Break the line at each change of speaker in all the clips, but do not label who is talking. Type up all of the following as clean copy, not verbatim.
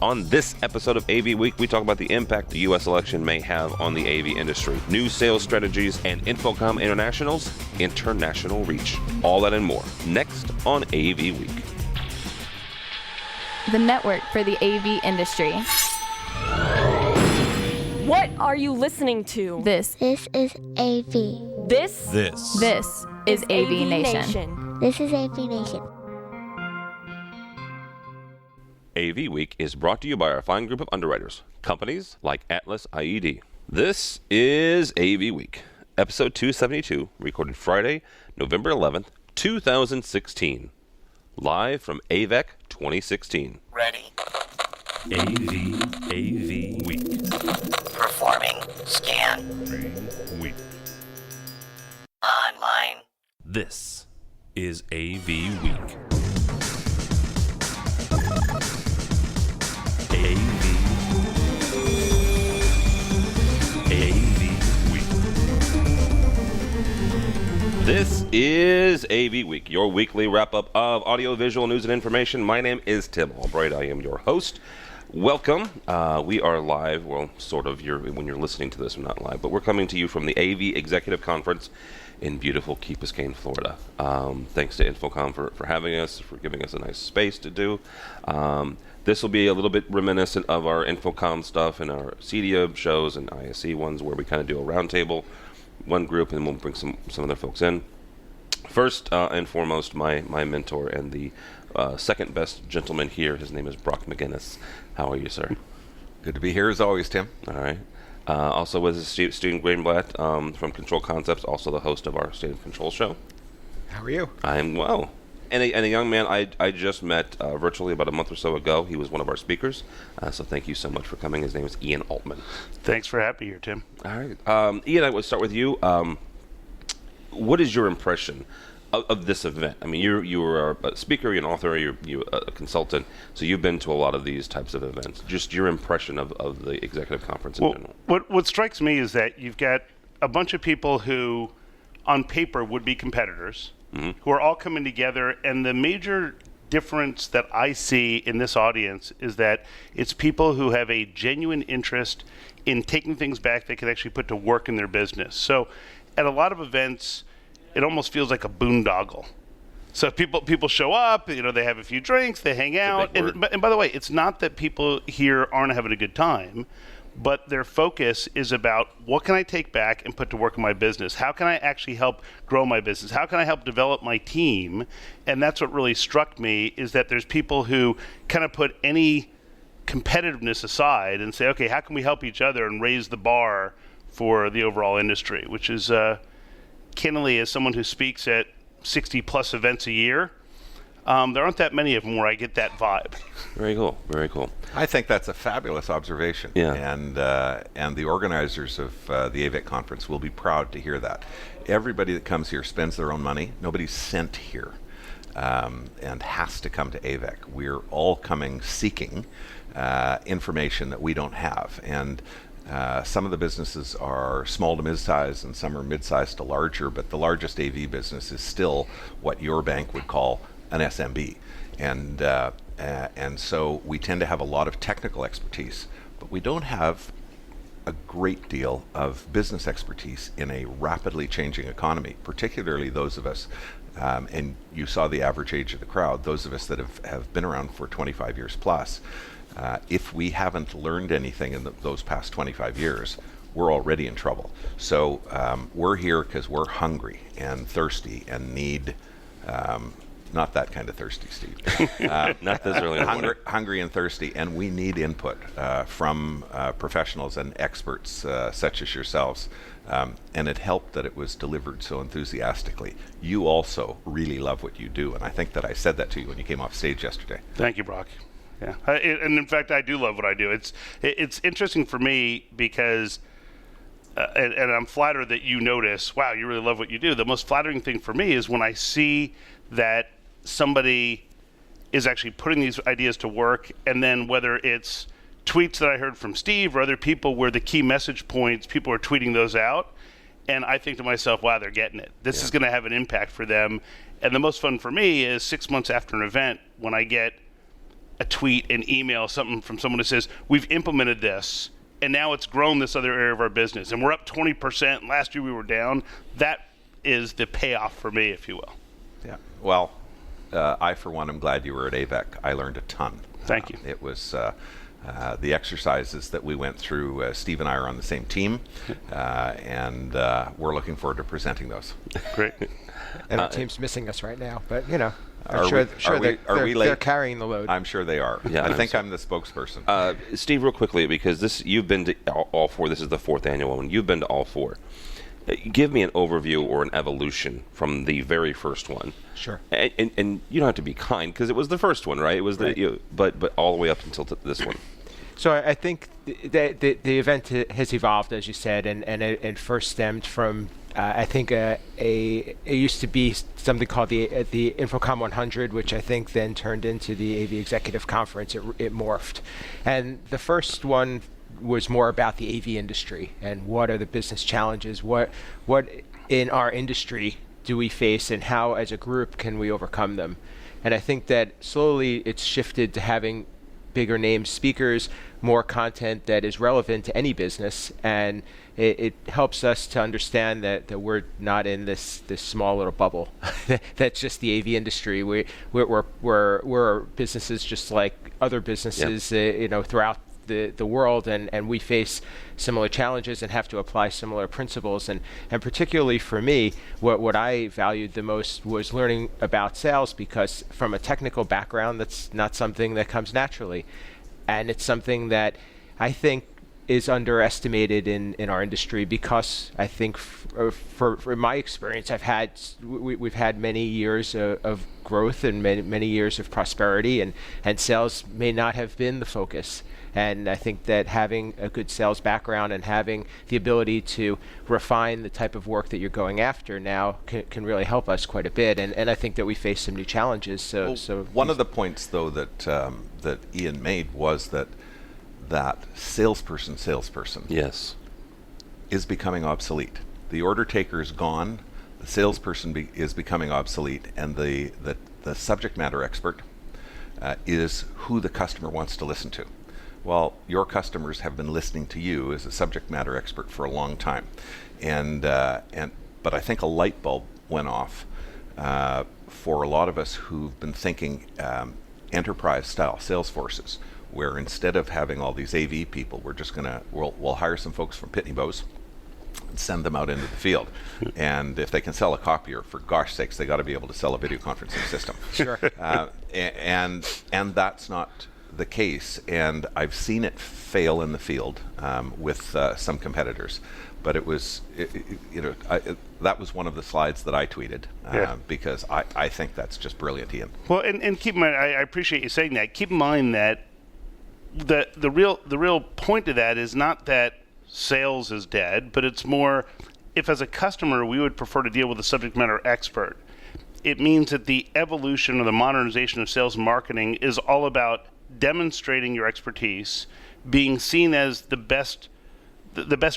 On this episode of AV Week, we talk about the impact the U.S. election may have on the AV industry, new sales strategies, and InfoComm International's international reach. All that and more, next on AV Week.
The network for the AV industry.
What are you listening to?
This
is AV.
This
is AVNation.
This is AVNation.
AV Week is brought to you by our fine group of underwriters, companies like Atlas IED. This is AV Week, episode 272, recorded Friday, November 11th, 2016. Live from AVEC 2016.
Ready.
AV Week.
Performing scan.
Week.
Online.
This is AV Week. AV Week. This is AV Week, your weekly wrap-up of audio-visual news and information. My name is Tim Albright. I am your host. Welcome. We are live. Well, sort of. When you're listening to this, we're not live, but we're coming to you from the AV Executive Conference in beautiful Key Biscayne, Florida. Thanks to InfoComm for having us, for giving us a nice space to do. This will be a little bit reminiscent of our InfoComm stuff and our CEDIA shows and ISE ones where we kind of do a roundtable, one group, and we'll bring some other folks in. First and foremost, my mentor and the second best gentleman here, his name is Brock McGinnis. How are you, sir?
Good to be here as always, Tim.
All right. Also with us, Steven Greenblatt from Control Concepts, also the host of our State of Control show.
How are you?
I am well. And a young man I just met virtually about a month or so ago. He was one of our speakers. So thank you so much for coming. His name is Ian Altman.
Thanks for having me here, Tim.
All right. Ian, I would start with you. What is your impression of this event? I mean, you were a speaker, you're an author, you're a consultant, so you've been to a lot of these types of events. Just your impression of the executive conference in general.
What strikes me is that you've got a bunch of people who, on paper, would be competitors, who are all coming together, and the major difference that I see in this audience is that it's people who have a genuine interest in taking things back they can actually put to work in their business. So at a lot of events, it almost feels like a boondoggle. So people show up, they have a few drinks, they hang out. And by the way, it's not that people here aren't having a good time, but their focus is about what can I take back and put to work in my business? How can I actually help grow my business? How can I help develop my team? And that's what really struck me, is that there's people who kind of put any competitiveness aside and say, okay, how can we help each other and raise the bar for the overall industry, which is candidly, as someone who speaks at 60 plus events a year, there aren't that many of them where I get that vibe.
Very cool. Very cool.
I think that's a fabulous observation.
Yeah.
And the organizers of the AVEC conference will be proud to hear that. Everybody that comes here spends their own money. Nobody's sent here and has to come to AVEC. We're all coming seeking information that we don't have. And some of the businesses are small to mid-size and some are mid-size to larger, but the largest AV business is still what your bank would call an SMB. And so we tend to have a lot of technical expertise, but we don't have a great deal of business expertise in a rapidly changing economy, particularly those of us, and you saw the average age of the crowd, those of us that have been around for 25 years plus. If we haven't learned anything in those past 25 years, we're already in trouble. So we're here because we're hungry and thirsty and need, not that kind of thirsty, Steve.
Not this early in the morning.
Hungry and thirsty, and we need input from professionals and experts such as yourselves. And it helped that it was delivered so enthusiastically. You also really love what you do, and I think that I said that to you when you came off stage yesterday.
Thank you, Brock. Yeah, and in fact, I do love what I do. It's interesting for me because, and I'm flattered that you notice, wow, you really love what you do. The most flattering thing for me is when I see that somebody is actually putting these ideas to work, and then whether it's tweets that I heard from Steve or other people where the key message points, people are tweeting those out, and I think to myself, wow, they're getting it. This is going to have an impact for them. And the most fun for me is 6 months after an event when I get a tweet, an email, something from someone who says, we've implemented this, and now it's grown this other area of our business, and we're up 20%, last year we were down, that is the payoff for me, if you will.
Yeah. Well, I, for one, am glad you were at AVEC. I learned a ton.
Thank you.
It was the exercises that we went through. Steve and I are on the same team, and we're looking forward to presenting those.
Great.
And our team's missing us right now, but
Are we late?
They're carrying the load.
I'm sure they are.
Yeah,
I think I'm the spokesperson.
Steve, real quickly, because you've been to all four. This is the fourth annual one. You've been to all four. Give me an overview or an evolution from the very first one.
Sure.
And you don't have to be kind because it was the first one, right? It was
right.
But all the way up until this one.
So I think the event has evolved, as you said, and it first stemmed from I think it used to be something called the InfoComm 100, which I think then turned into the AV Executive Conference. It morphed, and the first one was more about the AV industry and what are the business challenges, what in our industry do we face, and how as a group can we overcome them. And I think that slowly it's shifted to having bigger name speakers, more content that is relevant to any business, and it helps us to understand that we're not in this small little bubble. That's just the AV industry. We're businesses just like other businesses,
yep.
Throughout the world, and we face similar challenges and have to apply similar principles. And particularly for me, what I valued the most was learning about sales, because from a technical background, that's not something that comes naturally. And it's something that I think is underestimated in our industry, because I think for my experience, we've had many years of growth and many years of prosperity, and sales may not have been the focus. And I think that having a good sales background and having the ability to refine the type of work that you're going after now can really help us quite a bit. And I think that we face some new challenges. So
one of the points, though, that Ian made was that salesperson
Yes.
is becoming obsolete. The order taker is gone. The salesperson is becoming obsolete, and the subject matter expert is who the customer wants to listen to. Well, your customers have been listening to you as a subject matter expert for a long time, but I think a light bulb went off for a lot of us who've been thinking enterprise-style sales forces, where instead of having all these AV people, we'll hire some folks from Pitney Bowes and send them out into the field. And if they can sell a copier, for gosh sakes, they got to be able to sell a video conferencing system.
Sure.
And that's not the case, and I've seen it fail in the field with some competitors. But it was, that was one of the slides that I tweeted because I think that's just brilliant, Ian.
Well, and keep in mind, I appreciate you saying that. Keep in mind that the real point of that is not that sales is dead, but it's more, if as a customer we would prefer to deal with a subject matter expert, it means that the evolution or the modernization of sales and marketing is all about demonstrating your expertise, being seen as the best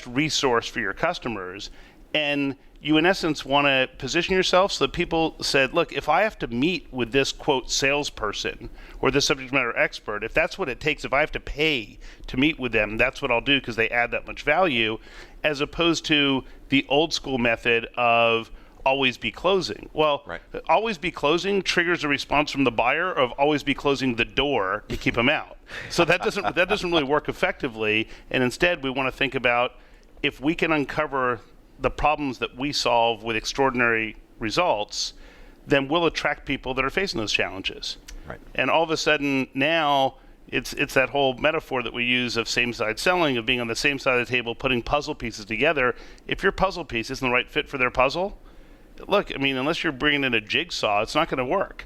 resource for your customers, and you in essence want to position yourself so that people said, look, if I have to meet with this quote salesperson or this subject matter expert, if that's what it takes, if I have to pay to meet with them, that's what I'll do because they add that much value, as opposed to the old school method of always be closing. Well, right. Always be closing triggers a response from the buyer of always be closing the door to keep them out. So that doesn't really work effectively. And instead, we want to think about if we can uncover the problems that we solve with extraordinary results, then we'll attract people that are facing those challenges.
Right.
And all of a sudden now, it's that whole metaphor that we use of same-side selling, of being on the same side of the table, putting puzzle pieces together. If your puzzle piece isn't the right fit for their puzzle, look, I mean, unless you're bringing in a jigsaw, it's not going to work.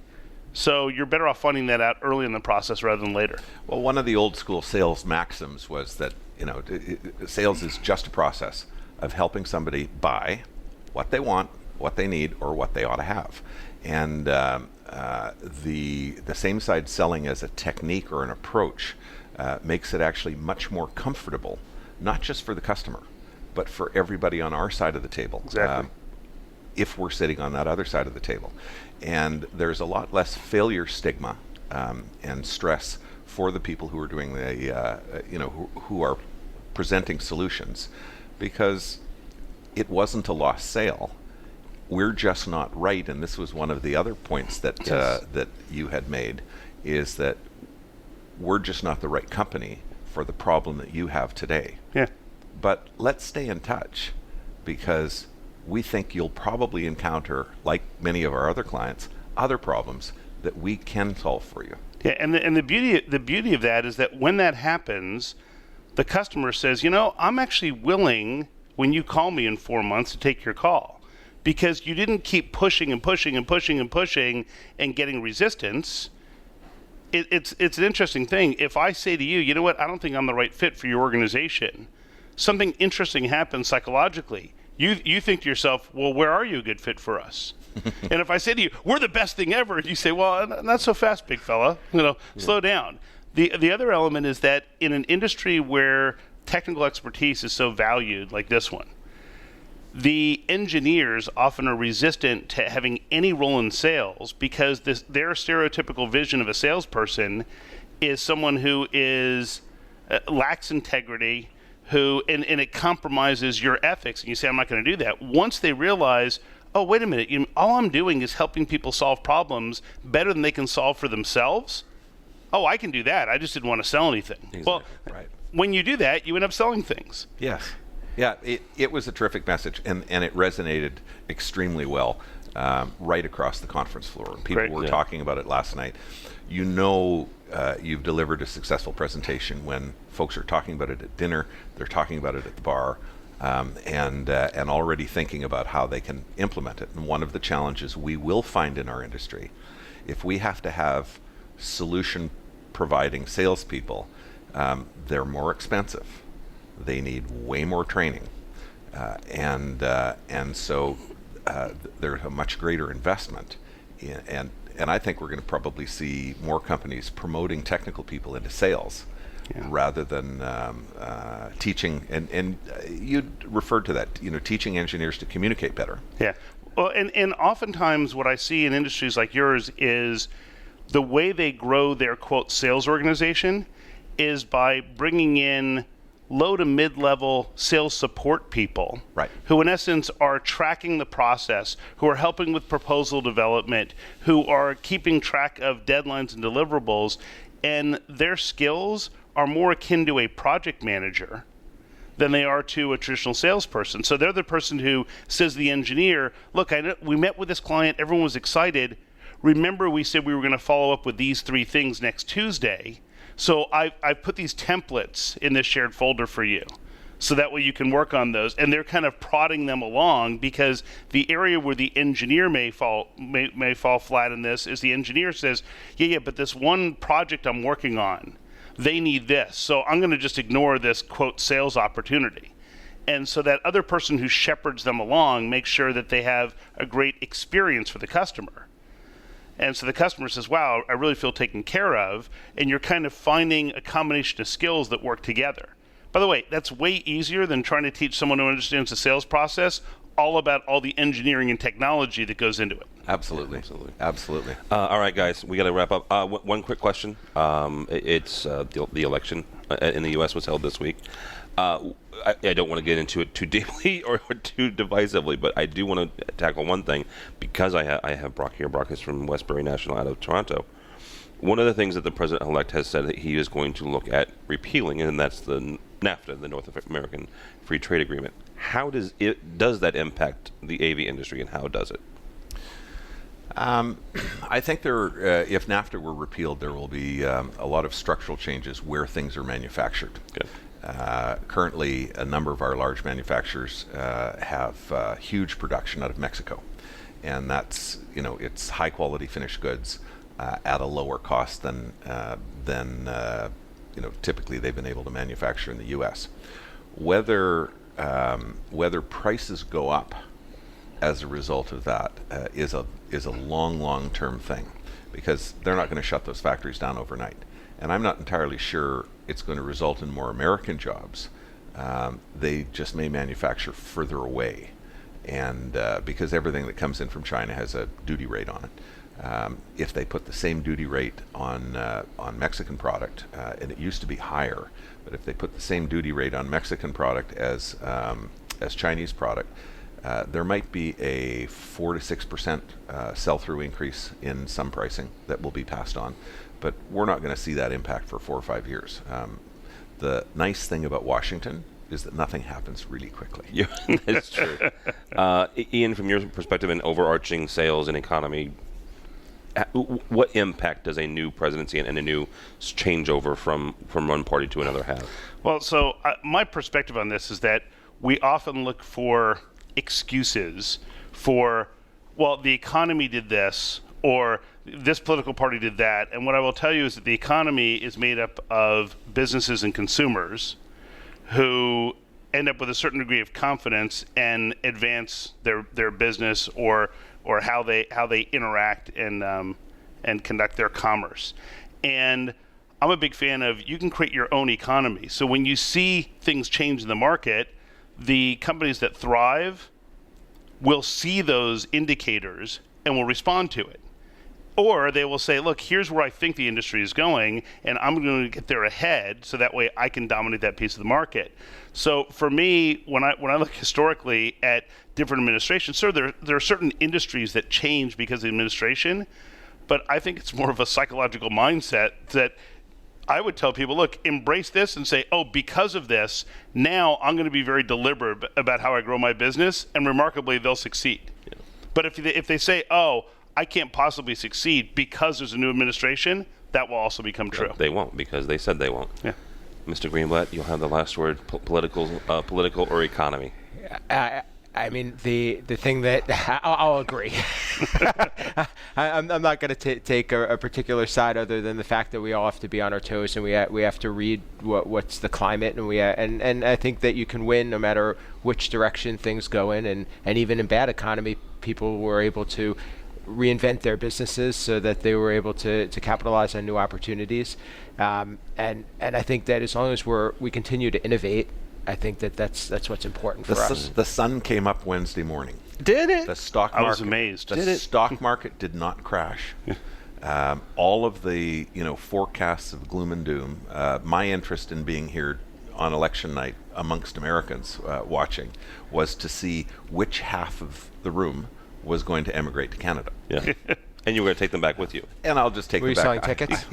So you're better off finding that out early in the process rather than later.
Well, one of the old school sales maxims was that, sales is just a process of helping somebody buy what they want, what they need, or what they ought to have. And the same side selling as a technique or an approach makes it actually much more comfortable, not just for the customer, but for everybody on our side of the table.
Exactly.
If we're sitting on that other side of the table. And there's a lot less failure stigma and stress for the people who are doing the, who are presenting solutions, because it wasn't a lost sale. We're just not right, and this was one of the other points that that you had made, is that we're just not the right company for the problem that you have today.
Yeah.
But let's stay in touch, because we think you'll probably encounter, like many of our other clients, other problems that we can solve for you.
Yeah, and the beauty of that is that when that happens, the customer says, I'm actually willing, when you call me in 4 months, to take your call, because you didn't keep pushing and pushing and pushing and pushing and getting resistance. It's an interesting thing. If I say to you, you know what, I don't think I'm the right fit for your organization, something interesting happens psychologically. You think to yourself, well, where are you a good fit for us? And if I say to you, we're the best thing ever, you say, well, not so fast, big fella. Slow down. The other element is that in an industry where technical expertise is so valued, like this one, the engineers often are resistant to having any role in sales, because their stereotypical vision of a salesperson is someone who is lacks integrity, and it compromises your ethics, and you say, I'm not going to do that. Once they realize, oh, wait a minute, all I'm doing is helping people solve problems better than they can solve for themselves. Oh, I can do that. I just didn't want to sell anything.
Exactly.
Well,
Right.
When you do that, you end up selling things.
Yes. Yeah, it was a terrific message, and it resonated extremely well right across the conference floor. People
Great.
were talking about it last night. You've delivered a successful presentation when folks are talking about it at dinner, they're talking about it at the bar, and already thinking about how they can implement it. And one of the challenges we will find in our industry, if we have to have solution-providing salespeople, they're more expensive. They need way more training, and so there's a much greater investment, and I think we're going to probably see more companies promoting technical people into sales, rather than teaching. And you referred to that, teaching engineers to communicate better.
Yeah. Well, and oftentimes what I see in industries like yours is the way they grow their, quote, sales organization is by bringing in low to mid-level sales support people,
right,
who in essence are tracking the process, who are helping with proposal development, who are keeping track of deadlines and deliverables, and their skills are more akin to a project manager than they are to a traditional salesperson. So they're the person who says to the engineer, look, we met with this client, everyone was excited. Remember, we said we were going to follow up with these 3 things next Tuesday. So I've put these templates in this shared folder for you, so that way you can work on those. And they're kind of prodding them along, because the area where the engineer may fall flat in this is the engineer says, yeah, but this one project I'm working on, they need this. So I'm going to just ignore this, quote, sales opportunity. And so that other person who shepherds them along makes sure that they have a great experience for the customer. And so the customer says, wow, I really feel taken care of. And you're kind of finding a combination of skills that work together. By the way, that's way easier than trying to teach someone who understands the sales process all about all the engineering and technology that goes into it.
Absolutely.
All right, guys, we got to wrap up. One quick question. It's the election in the U.S. was held this week. I don't want to get into it too deeply or too divisively, but I do want to tackle one thing, because I have Brock here. Brock is from Westbury National out of Toronto. One of the things that the president-elect has said that he is going to look at repealing, and that's the NAFTA, the North American Free Trade Agreement. How does that impact the AV industry, and how does it?
I think if NAFTA were repealed, there will be a lot of structural changes where things are manufactured.
Good.
Currently, a number of our large manufacturers have huge production out of Mexico, and that's it's high quality finished goods at a lower cost than typically they've been able to manufacture in the U.S. Whether prices go up as a result of that is a long-term thing, because they're not going to shut those factories down overnight. And I'm not entirely sure it's going to result in more American jobs. They just may manufacture further away, and because everything that comes in from China has a duty rate on it. If they put the same duty rate on Mexican product, and it used to be higher, but if they put the same duty rate on Mexican product as Chinese product, there might be a 4 to 6% sell-through increase in some pricing that will be passed on, but we're not going to see that impact for 4 or 5 years. The nice thing about Washington is that nothing happens really quickly.
Yeah, that's true. Ian, from your perspective in overarching sales and economy, what impact does a new presidency and a new changeover from one party to another have?
Well, so my perspective on this is that we often look for excuses for, well, the economy did this, or this political party did that. And what I will tell you is that the economy is made up of businesses and consumers who end up with a certain degree of confidence and advance their business or how they interact and conduct their commerce. And I'm a big fan of, you can create your own economy. So when you see things change in the market, the companies that thrive will see those indicators and will respond to it. Or they will say, look, here's where I think the industry is going, and I'm going to get there ahead so that way I can dominate that piece of the market. So for me, when I look historically at different administrations, sure, there are certain industries that change because of the administration, but I think it's more of a psychological mindset that I would tell people, look, embrace this and say, oh, because of this, now I'm going to be very deliberate about how I grow my business, and remarkably, they'll succeed. Yeah. But if they say, oh, I can't possibly succeed because there's a new administration, that will also become true.
They won't, because they said they won't.
Yeah.
Mr. Greenblatt, you'll have the last word, political or economy.
I mean, the thing that I'll agree. I'm not going to take a particular side other than the fact that we all have to be on our toes, and we have to read what's the climate, and and I think that you can win no matter which direction things go in, and even in bad economy, people were able to reinvent their businesses so that they were able to capitalize on new opportunities, and I think that as long as we continue to innovate, I think that's what's important for us.
The sun came up Wednesday morning.
Did it?
The stock market.
I was amazed.
The stock market did not crash. All of the forecasts of gloom and doom. My interest in being here on election night amongst Americans watching was to see which half of the room was going to emigrate to Canada.
Yeah. And you were going to take them back with you.
And I'll just take
Were
them
you
back.
selling tickets?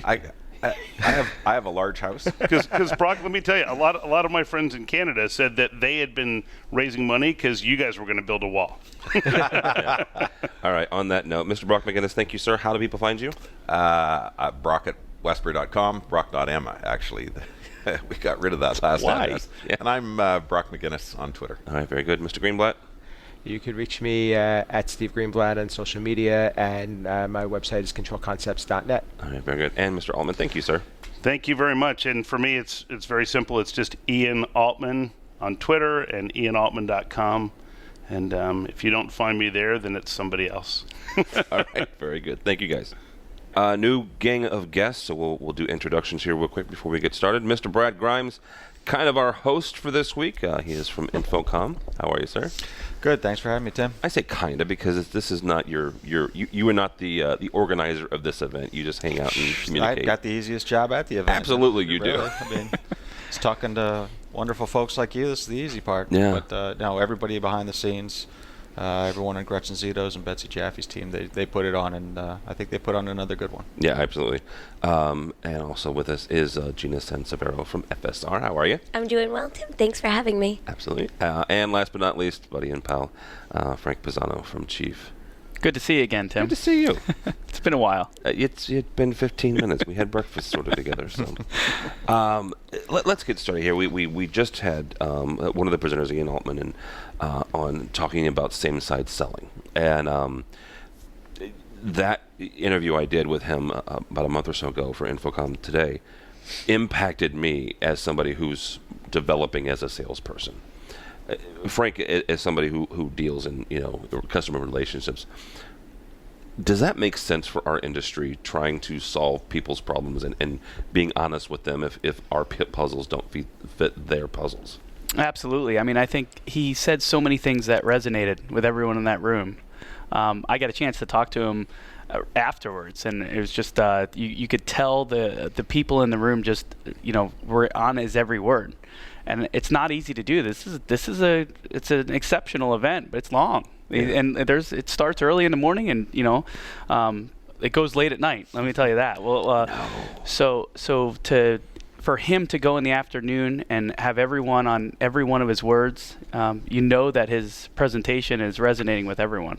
I have a large house.
Because Brock, let me tell you, a lot of my friends in Canada said that they had been raising money because you guys were going to build a wall.
Yeah. All right. On that note, Mr. Brock McGinnis, thank you, sir. How do people find you?
Brock at westbury.com, Brock.Emma, actually. We got rid of that last time.
Yeah.
And I'm Brock McGinnis on Twitter.
All right. Very good. Mr. Greenblatt?
You could reach me at Steve Greenblatt on social media, and my website is controlconcepts.net.
All right, very good. And Mr. Altman, thank you, sir.
Thank you very much. And for me, it's very simple. It's just Ian Altman on Twitter and ianaltman.com. And if you don't find me there, then it's somebody else.
All right, very good. Thank you, guys. New gang of guests, so we'll do introductions here real quick before we get started. Mr. Brad Grimes, kind of our host for this week. He is from InfoComm. How are you, sir?
Good. Thanks for having me, Tim.
I say kind of because this is not you are not the organizer of this event. You just hang out and communicate.
I got the easiest job at the event.
Absolutely, you do.
I mean, it's talking to wonderful folks like you. This is the easy part.
Yeah.
But no, everybody behind the scenes, everyone on Gretchen Zito's and Betsy Jaffe's team, they put it on, and I think they put on another good one.
Yeah, absolutely. And also with us is Gina Sansevero from FSR. How are you?
I'm doing well, Tim. Thanks for having me.
Absolutely. And last but not least, buddy and pal, Frank Pisano from Chief.
Good to see you again, Tim.
Good to see you.
It's been a while.
It's been 15 minutes. We had breakfast sort of together. So, let's get started here. We just had one of the presenters, Ian Altman, and on talking about same-side selling, and that interview I did with him about a month or so ago for InfoComm Today impacted me as somebody who's developing as a salesperson. Frank, as somebody who deals in customer relationships, does that make sense for our industry trying to solve people's problems and being honest with them if our puzzles don't fit their puzzles?
Absolutely. I mean, I think he said so many things that resonated with everyone in that room. I got a chance to talk to him afterwards, and it was just you could tell the people in the room just were on his every word, and it's not easy to do. It's an exceptional event, but it's long, and it starts early in the morning, and it goes late at night. Let me tell you that. Well, for him to go in the afternoon and have everyone on every one of his words, that his presentation is resonating with everyone.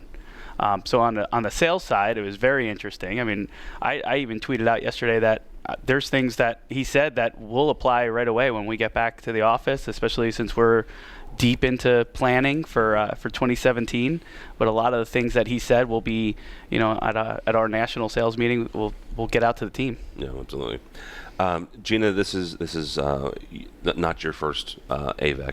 So on the sales side, it was very interesting. I mean, I even tweeted out yesterday that there's things that he said that will apply right away when we get back to the office, especially since we're deep into planning for 2017. But a lot of the things that he said will be, at our national sales meeting, we'll get out to the team.
Yeah, absolutely. Gina, this is not your first AVEC.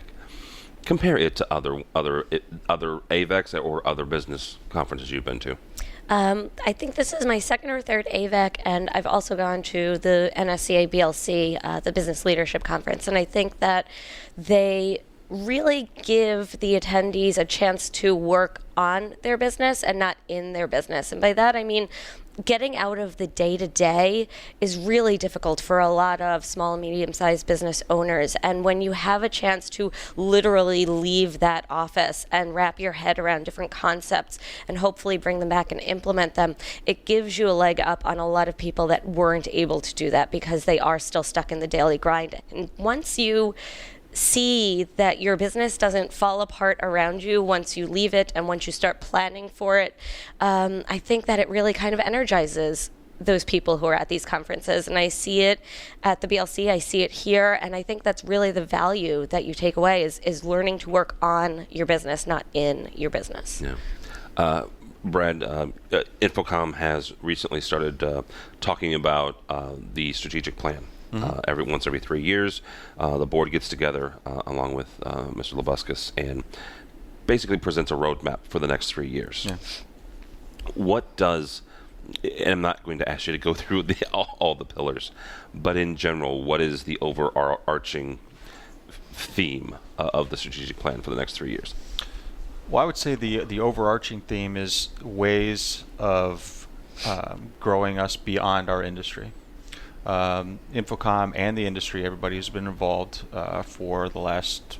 Compare it to other AVECs or other business conferences you've been to.
I think this is my second or third AVEC, and I've also gone to the NSCA BLC, the Business Leadership Conference, and I think that they really give the attendees a chance to work on their business and not in their business. And by that, I mean getting out of the day-to-day is really difficult for a lot of small and medium-sized business owners. And when you have a chance to literally leave that office and wrap your head around different concepts and hopefully bring them back and implement them, it gives you a leg up on a lot of people that weren't able to do that because they are still stuck in the daily grind. And once you see that your business doesn't fall apart around you once you leave it and once you start planning for it, I think that it really kind of energizes those people who are at these conferences. And I see it at the BLC, I see it here, and I think that's really the value that you take away is learning to work on your business, not in your business.
Yeah. Brad, InfoComm has recently started talking about the strategic plan. Every 3 years, the board gets together along with Mr. Labuscus and basically presents a roadmap for the next 3 years.
Yeah.
What does, and I'm not going to ask you to go through all the pillars, but in general, what is the overarching theme of the strategic plan for the next 3 years?
Well, I would say the overarching theme is ways of growing us beyond our industry. InfoComm and the industry, everybody who's been involved for the last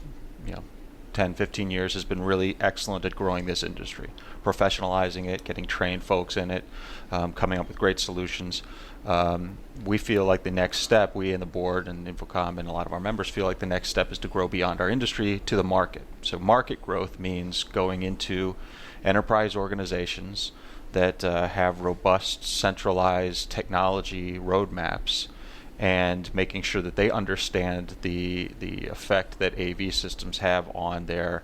10, 15 years has been really excellent at growing this industry, professionalizing it, getting trained folks in it, coming up with great solutions. We feel like the next step, we in the board and InfoComm and a lot of our members feel like the next step is to grow beyond our industry to the market. So market growth means going into enterprise organizations that have robust, centralized technology roadmaps and making sure that they understand the effect that AV systems have on their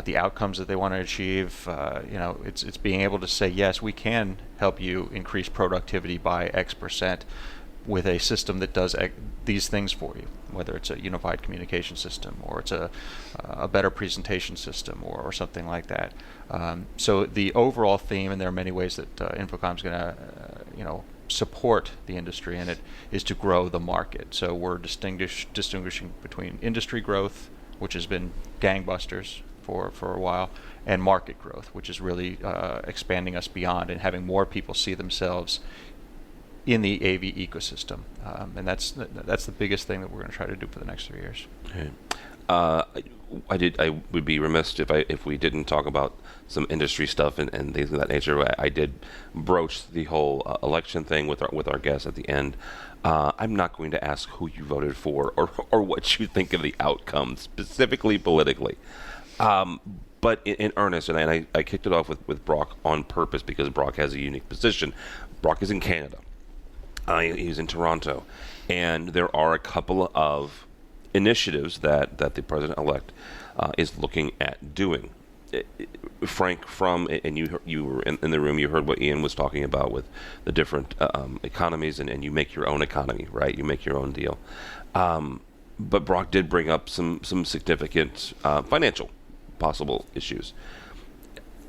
the outcomes that they want to achieve. It's being able to say, yes, we can help you increase productivity by X% with a system that does these things for you, whether it's a unified communication system or it's a better presentation system or something like that. So the overall theme, and there are many ways that InfoComm is going to support the industry in it, is to grow the market. So we're distinguishing between industry growth, which has been gangbusters for a while, and market growth, which is really expanding us beyond and having more people see themselves in the AV ecosystem, and that's the biggest thing that we're going to try to do for the next 3 years.
Okay. I would be remiss if we didn't talk about some industry stuff and things of that nature. I did broach the whole election thing with our guests at the end. I'm not going to ask who you voted for or what you think of the outcome, specifically politically. But in earnest, and I kicked it off with Brock on purpose because Brock has a unique position. Brock is in Canada. He's in Toronto. And there are a couple of initiatives that the president-elect is looking at doing. Frank, and you were in the room, you heard what Ian was talking about with the different economies, and you make your own economy, right? You make your own deal. But Brock did bring up some significant financial possible issues.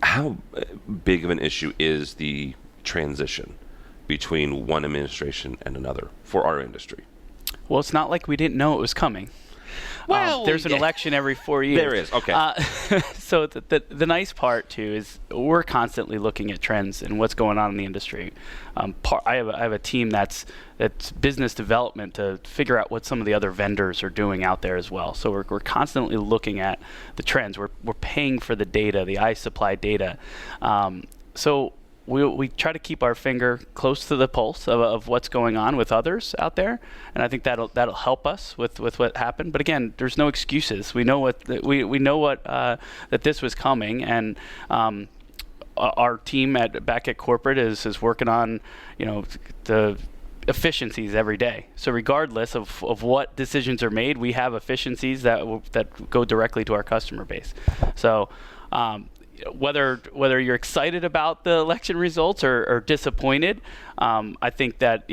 How big of an issue is the transition between one administration and another for our industry?
Well, it's not like we didn't know it was coming.
Well,
there's an election every 4 years.
There is, okay.
So the nice part too is we're constantly looking at trends and what's going on in the industry. I have a team that's business development to figure out what some of the other vendors are doing out there as well. So we're constantly looking at the trends. We're paying for the data, the iSupply data. So we try to keep our finger close to the pulse of what's going on with others out there, and I think that'll help us with what happened. But again, there's no excuses. We know we know what that this was coming, and our team back at corporate is working on the efficiencies every day. So regardless of what decisions are made, we have efficiencies that go directly to our customer base. So whether you're excited about the election results or disappointed, I think that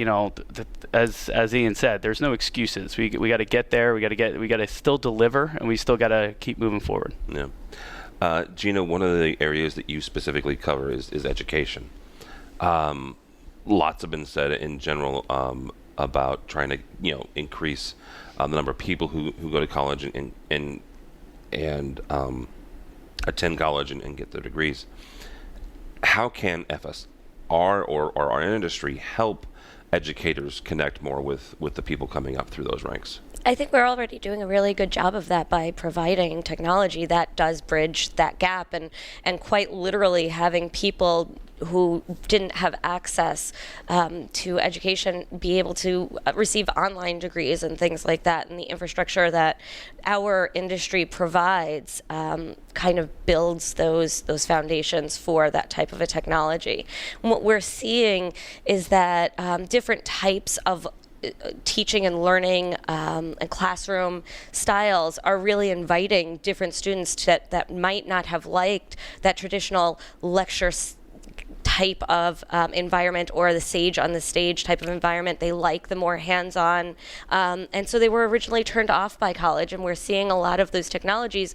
as Ian said, there's no excuses. We got to get there. We got to still deliver, and we still got to keep moving forward.
Yeah. Gina, one of the areas that you specifically cover is education. Lots have been said in general about trying to increase the number of people who go to college and attend college and get their degrees. How can FSR or our industry help educators connect more with the people coming up through those ranks?
I think we're already doing a really good job of that by providing technology that does bridge that gap, and quite literally having people who didn't have access to education be able to receive online degrees and things like that. And the infrastructure that our industry provides kind of builds those foundations for that type of a technology. And what we're seeing is that different types of teaching and learning and classroom styles are really inviting different students that might not have liked that traditional lecture type of environment or the sage on the stage type of environment. They like the more hands-on, and so they were originally turned off by college, and we're seeing a lot of those technologies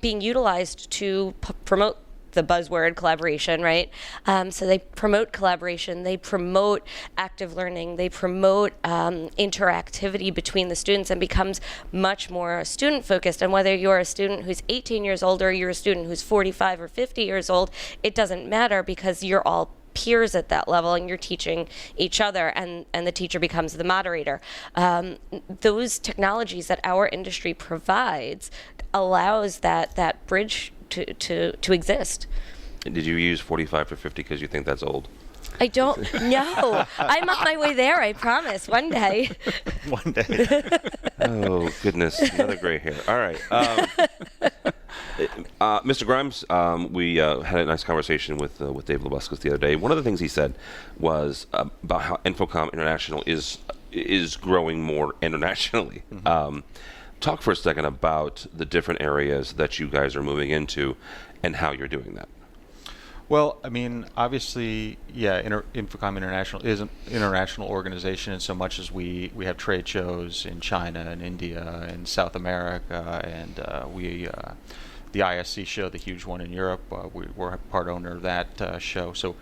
being utilized to promote the buzzword collaboration, right? So they promote collaboration, they promote active learning, they promote interactivity between the students, and becomes much more student focused. And whether you're a student who's 18 years old or you're a student who's 45 or 50 years old, it doesn't matter, because you're all peers at that level and you're teaching each other, and the teacher becomes the moderator. Those technologies that our industry provides allows that bridge to exist.
Did you use 45 to 50 because you think that's old?
I don't know. I'm on my way there, I promise. One day.
One day.
Oh, goodness. Another gray hair. All right. Mr. Grimes, we had a nice conversation with Dave Lebuscus the other day. One of the things he said was about how InfoComm International is growing more internationally. Mm-hmm. Talk for a second about the different areas that you guys are moving into and how you're doing that.
Well, I mean, obviously, yeah, InfoComm International is an international organization in so much as we have trade shows in China and India and South America, and the ISC show, the huge one in Europe, we're part owner of that show. So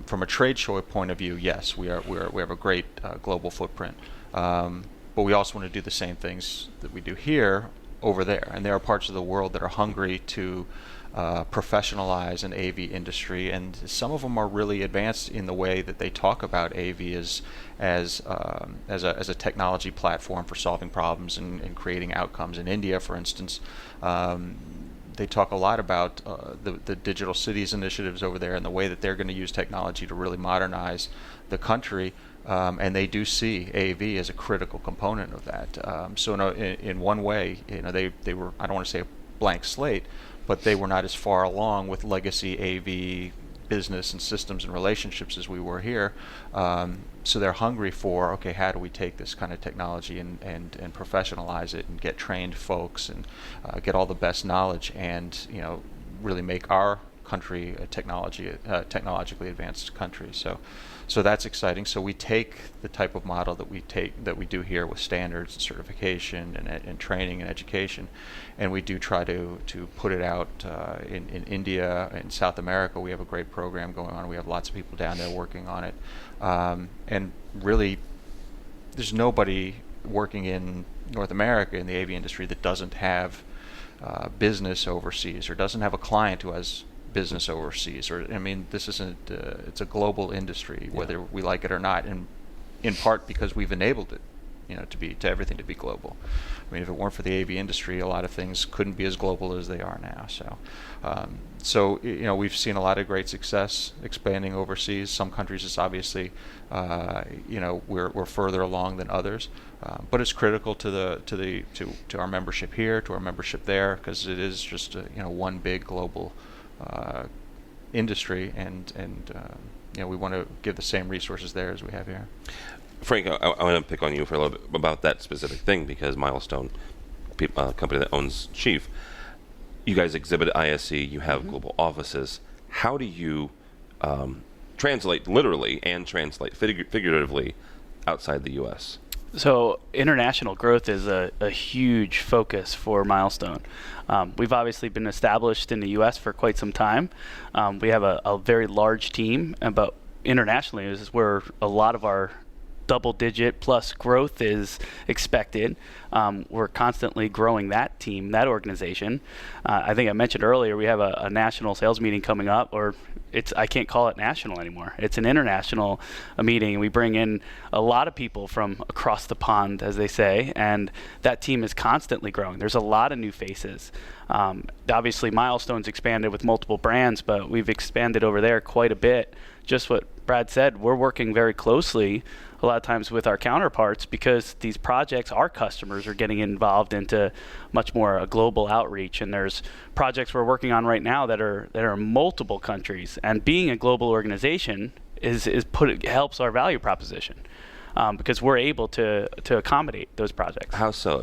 from a trade show point of view, yes, we have a great global footprint. But we also want to do the same things that we do here over there. And there are parts of the world that are hungry to professionalize an AV industry, and some of them are really advanced in the way that they talk about AV as a technology platform for solving problems and creating outcomes. In India, for instance, they talk a lot about the digital cities initiatives over there and the way that they're going to use technology to really modernize the country. And they do see AV as a critical component of that. So in one way, they were, I don't want to say a blank slate, but they were not as far along with legacy AV business and systems and relationships as we were here. So they're hungry for, okay, how do we take this kind of technology and professionalize it and get trained folks and get all the best knowledge and really make our country a technologically advanced country. So that's exciting. So we take the type of model that we do here with standards and certification and training and education, and we do try to put it out in India and South America. We have a great program going on. We have lots of people down there working on it, and really, there's nobody working in North America in the AV industry that doesn't have business overseas or doesn't have a client who has business overseas. Or I mean, this isn't. It's a global industry, whether we like it or not, and in part because we've enabled it, to everything to be global. I mean, if it weren't for the AV industry, a lot of things couldn't be as global as they are now. So, we've seen a lot of great success expanding overseas. Some countries, it's obviously, we're further along than others, but it's critical to our membership here, to our membership there, because it is just one big global industry, and we want to give the same resources there as we have here.
Frank, I want to pick on you for a little bit about that specific thing, because Milestone, company that owns Chief, you guys exhibit at ISE, you have global offices. How do you translate literally and translate figuratively outside the U.S.?
So international growth is a huge focus for Milestone. We've obviously been established in the U.S. for quite some time. We have a very large team, but internationally is where a lot of our double-digit plus growth is expected. We're constantly growing that team, that organization. I think I mentioned earlier we have a national sales meeting coming up, or I can't call it national anymore. It's an international meeting, and we bring in a lot of people from across the pond, as they say, and that team is constantly growing. There's a lot of new faces. Obviously, Milestone's expanded with multiple brands, but we've expanded over there quite a bit. Just what Brad said, we're working very closely a lot of times with our counterparts, because these projects, our customers are getting involved into much more a global outreach, and there's projects we're working on right now that are in multiple countries, and being a global organization helps our value proposition, because we're able to accommodate those projects.
How so? I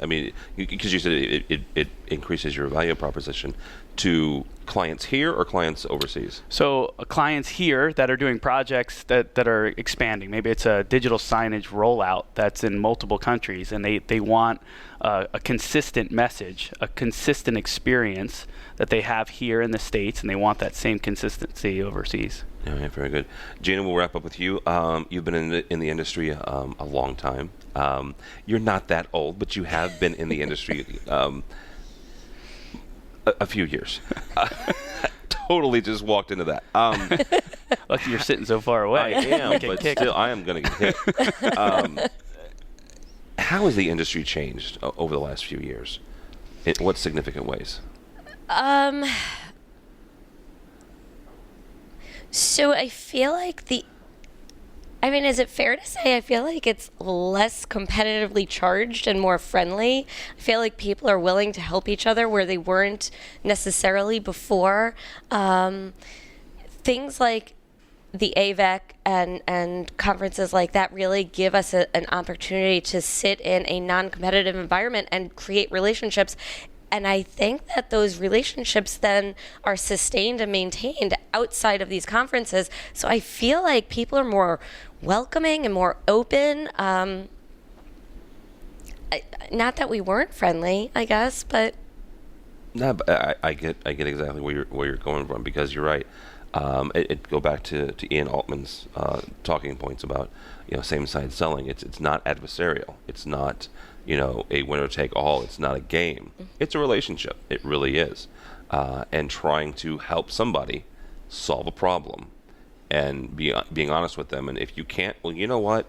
mean, because you said it increases your value proposition to clients here or clients overseas?
So clients here that are doing projects that are expanding. Maybe it's a digital signage rollout that's in multiple countries, and they want a consistent message, a consistent experience that they have here in the States, and they want that same consistency overseas.
All right, very good. Gina, we'll wrap up with you. You've been in the industry a long time. You're not that old, but you have been in the industry a few years. Totally just walked into that.
Lucky you're sitting so far away.
I am, but still, I am going to get hit. How has the industry changed over the last few years? In what significant ways?
So I feel like is it fair to say I feel like it's less competitively charged and more friendly? I feel like people are willing to help each other where they weren't necessarily before. Things like the AVEC and conferences like that really give us an opportunity to sit in a non-competitive environment and create relationships. And I think that those relationships then are sustained and maintained outside of these conferences. So I feel like people are more welcoming and more open. Not that we weren't friendly, I guess, but
no, but I get exactly where you're going from, because you're right. It go back to Ian Altman's talking points about same-side selling. It's not adversarial. It's not a winner take all. It's not a game. It's a relationship. It really is. And trying to help somebody solve a problem and being honest with them. And if you can't, well, you know what?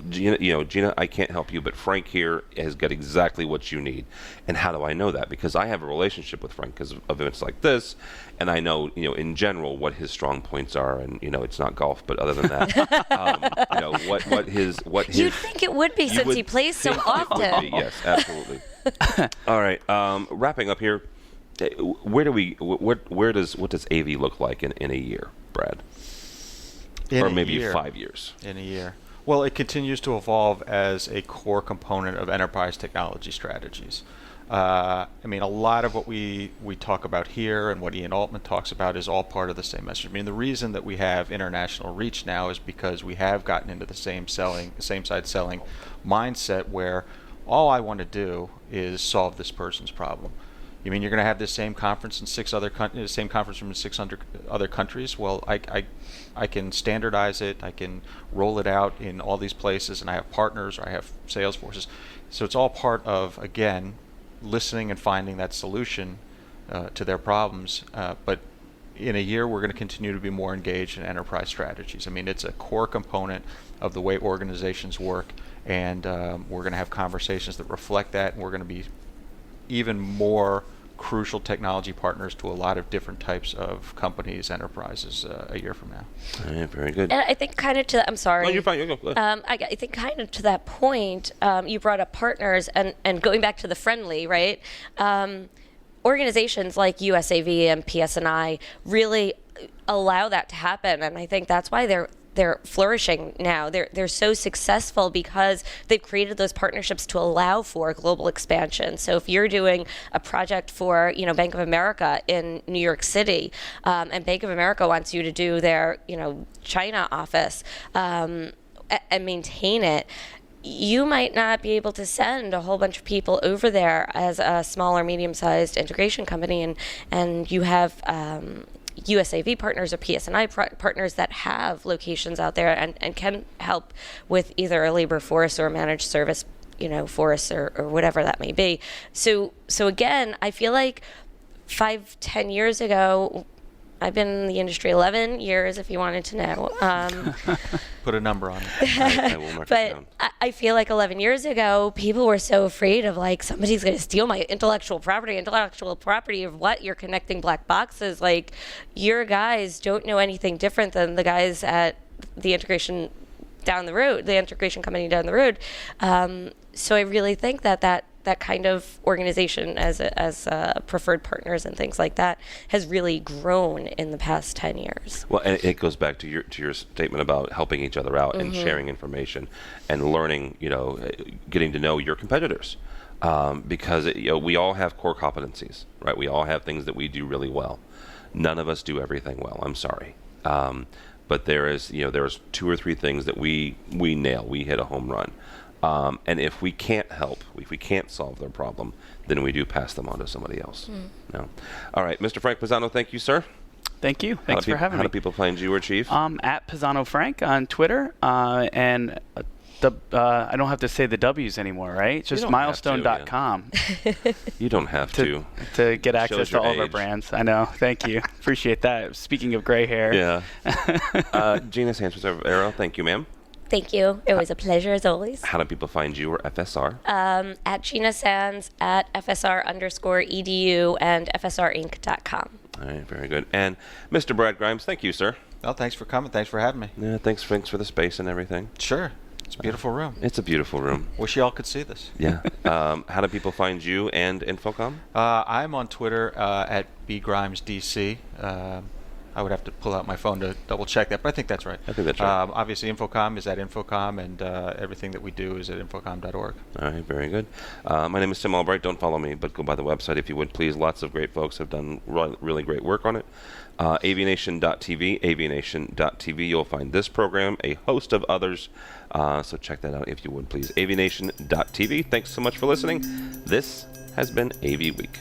Gina, I can't help you, but Frank here has got exactly what you need. And how do I know that? Because I have a relationship with Frank because of events like this, and I know, in general what his strong points are, and it's not golf, but other than that, what his
you'd think it would be since he plays so often.
Yes, absolutely. All right, wrapping up here. What does AV look like in a year, Brad? Or maybe 5 years.
In a year. Well, it continues to evolve as a core component of enterprise technology strategies. A lot of what we talk about here and what Ian Altman talks about is all part of the same message. The reason that we have international reach now is because we have gotten into the same side selling mindset where all I want to do is solve this person's problem. You mean you're going to have this same conference in same conference room in 600 other countries? Well, I can standardize it. I can roll it out in all these places, and I have partners, or I have sales forces. So it's all part of, again, listening and finding that solution to their problems. But in a year, we're going to continue to be more engaged in enterprise strategies. I mean, it's a core component of the way organizations work, and we're going to have conversations that reflect that, and we're going to be even more crucial technology partners to a lot of different types of companies, enterprises a year from now.
Yeah, very good.
And I think kind of to that, I'm sorry.
No, you're fine. Go ahead.
I think kind of to that point, you brought up partners, and going back to the friendly, right? Organizations like USAV and PSNI really allow that to happen, and I think that's why they're flourishing now. They're so successful because they've created those partnerships to allow for global expansion. So if you're doing a project for Bank of America in New York City, and Bank of America wants you to do their China office and maintain it, you might not be able to send a whole bunch of people over there as a small or medium-sized integration company, and you have USAV partners or PSNI partners that have locations out there and can help with either a labor force or a managed service, force or whatever that may be. So again, I feel like 5-10 years ago, I've been in the industry 11 years, if you wanted to know.
Put a number on it.
I will mark it down.
I feel like 11 years ago, people were so afraid of somebody's going to steal my intellectual property of what? You're connecting black boxes. Your guys don't know anything different than the guys at the integration company down the road. So I really think that kind of organization as preferred partners and things like that has really grown in the past 10 years.
Well, and it goes back to your statement about helping each other out and sharing information and learning, getting to know your competitors, because we all have core competencies, right? We all have things that we do really well. None of us do everything well. I'm sorry, but there's 2 or 3 things that we nail. We hit a home run. And if we can't help, if we can't solve their problem, then we do pass them on to somebody else. No. All right, Mr. Frank Pisano, thank you, sir.
Thank you. Thanks for having me.
How do people find you or Chief?
At Pisano Frank on Twitter, and I don't have to say the W's anymore, right? It's just milestone.com.
You don't have to
get access to all of our brands. I know. Thank you. Appreciate that. Speaking of gray hair.
Yeah. Gina Sanchez-Arrow, thank you, ma'am.
Thank you. It was a pleasure as always.
How do people find you or FSR?
At Gina Sands, at FSR_EDU, and FSRinc.com.
All right, very good. And Mr. Brad Grimes, thank you, sir.
Well, thanks for coming. Thanks for having me.
Yeah, thanks for the space and everything.
Sure. It's a beautiful room.
It's a beautiful room.
Wish you all could see this.
Yeah. How do people find you and InfoComm?
I'm on Twitter at bgrimesdc. I would have to pull out my phone to double check that, but I think that's right.
I think that's right.
Obviously, InfoComm is at InfoComm, and everything that we do is at infocom.org.
All right, very good. My name is Tim Albright. Don't follow me, but go by the website if you would, please. Lots of great folks have done really great work on it. AVNation.tv, AVNation.tv. You'll find this program, a host of others. So check that out if you would, please. AVNation.tv. Thanks so much for listening. This has been AV Week.